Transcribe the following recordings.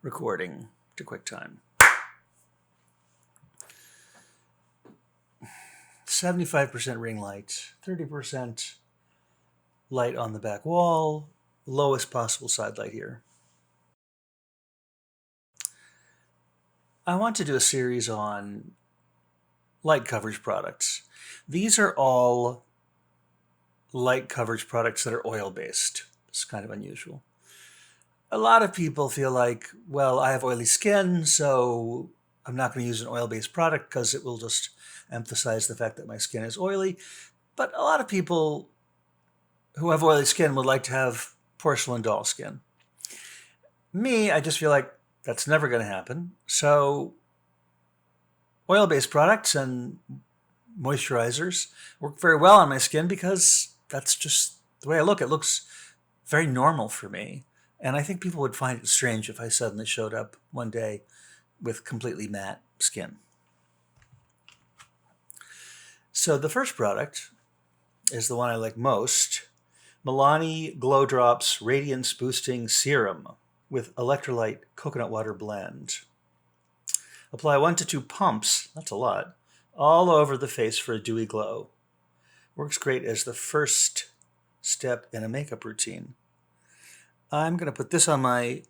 recording to QuickTime. 75% ring light, 30% light on the back wall, lowest possible side light here. I want to do a series on light coverage products. These are all light coverage products that are oil-based. It's kind of unusual. A lot of people feel like, well, I have oily skin, so I'm not going to use an oil-based product because it will just emphasize the fact that my skin is oily. But a lot of people who have oily skin would like to have porcelain doll skin. Me, I just feel like that's never going to happen. So oil-based products and moisturizers work very well on my skin because that's just the way I look. It looks very normal for me. And I think people would find it strange if I suddenly showed up one day with completely matte skin. So the first product is the one I like most, Milani Glow Drops Radiance Boosting Serum with Electrolyte Coconut Water Blend. Apply 1 to 2 pumps, that's a lot, all over the face for a dewy glow. Works great as the first step in a makeup routine. I'm going to put this on my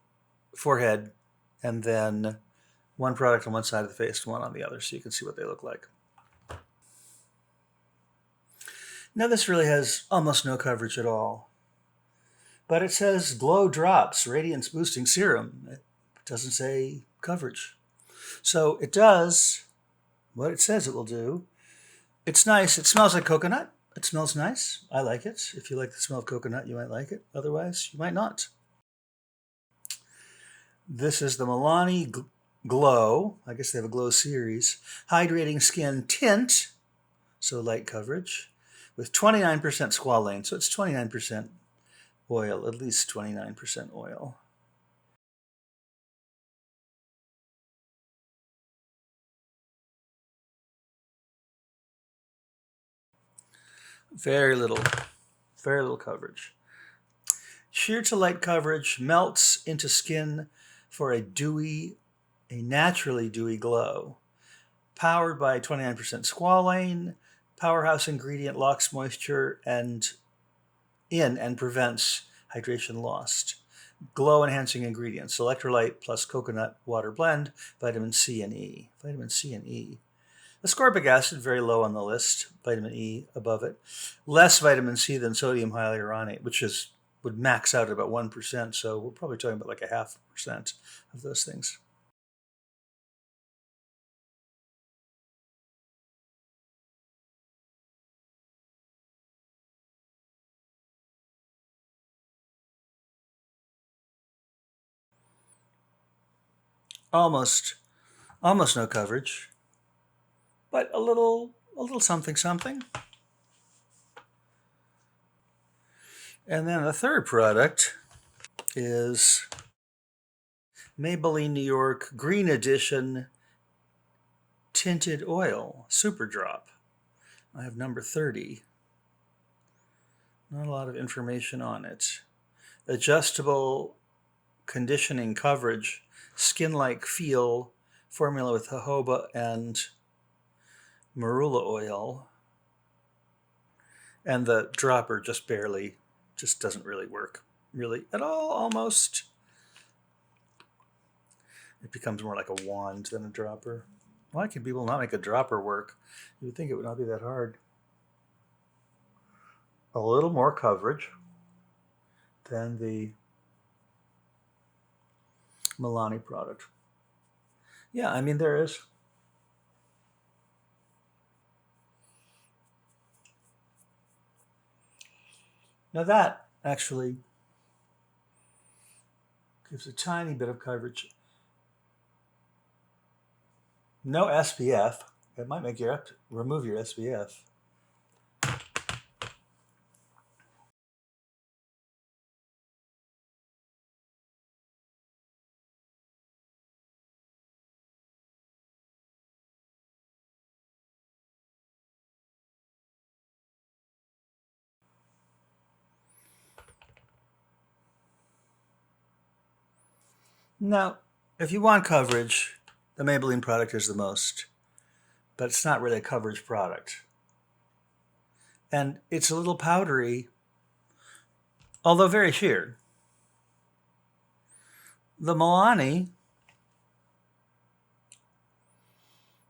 forehead and then one product on one side of the face and one on the other so you can see what they look like. Now this really has almost no coverage at all, but it says Glow Drops Radiance Boosting Serum. It doesn't say coverage. So it does what it says it will do. It's nice. It smells like coconut. It smells nice. I like it. If you like the smell of coconut, you might like it. Otherwise, you might not. This is the Milani Glow. I guess they have a Glow series. Hydrating Skin Tint, so light coverage, with 29% squalane. So it's 29% oil, at least 29% oil. Very little coverage. Sheer to light coverage, melts into skin for a naturally dewy glow. Powered by 29% squalane, powerhouse ingredient locks moisture and prevents hydration lost. Glow enhancing ingredients, electrolyte plus coconut water blend, vitamin C and E. Vitamin C and E. Ascorbic acid, very low on the list. Vitamin E above it. Less vitamin C than sodium hyaluronate, which would max out at about 1%. So we're probably talking about like 0.5% of those things. Almost no coverage, but a little something something. And then the third product is Maybelline New York Green Edition Tinted Oil Superdrop. I have number 30. Not a lot of information on it. Adjustable conditioning coverage, skin-like feel, formula with jojoba and marula oil. And the dropper just doesn't really work really at all, almost. It becomes more like a wand than a dropper. Why can people not make a dropper work? You would think it would not be that hard. A little more coverage than the Milani product. Yeah, I mean, there is. Now that actually gives a tiny bit of coverage. No SPF. It might make you have to remove your SPF. Now, If you want coverage, the Maybelline product is the most, but it's not really a coverage product. And it's a little powdery, although very sheer. The Milani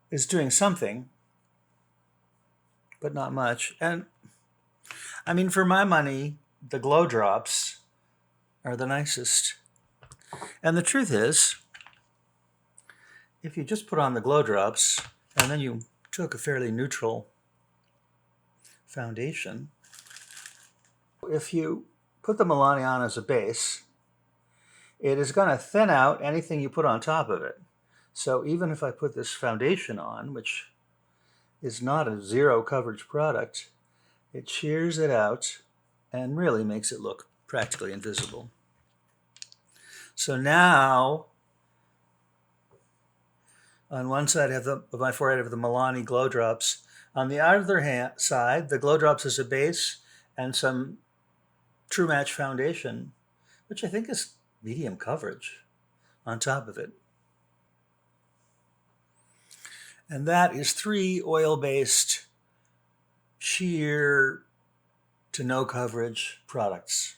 is doing something, but not much. And I mean, for my money, the Glow Drops are the nicest. And the truth is, if you just put on the Glow Drops and then you took a fairly neutral foundation, if you put the Milani on as a base, it is going to thin out anything you put on top of it. So even if I put this foundation on, which is not a zero coverage product, it shears it out and really makes it look practically invisible. So now, on one side of my forehead I have the Milani Glow Drops. On the other side, the Glow Drops as a base and some True Match foundation, which I think is medium coverage, on top of it. And that is 3 oil-based, sheer to no coverage products.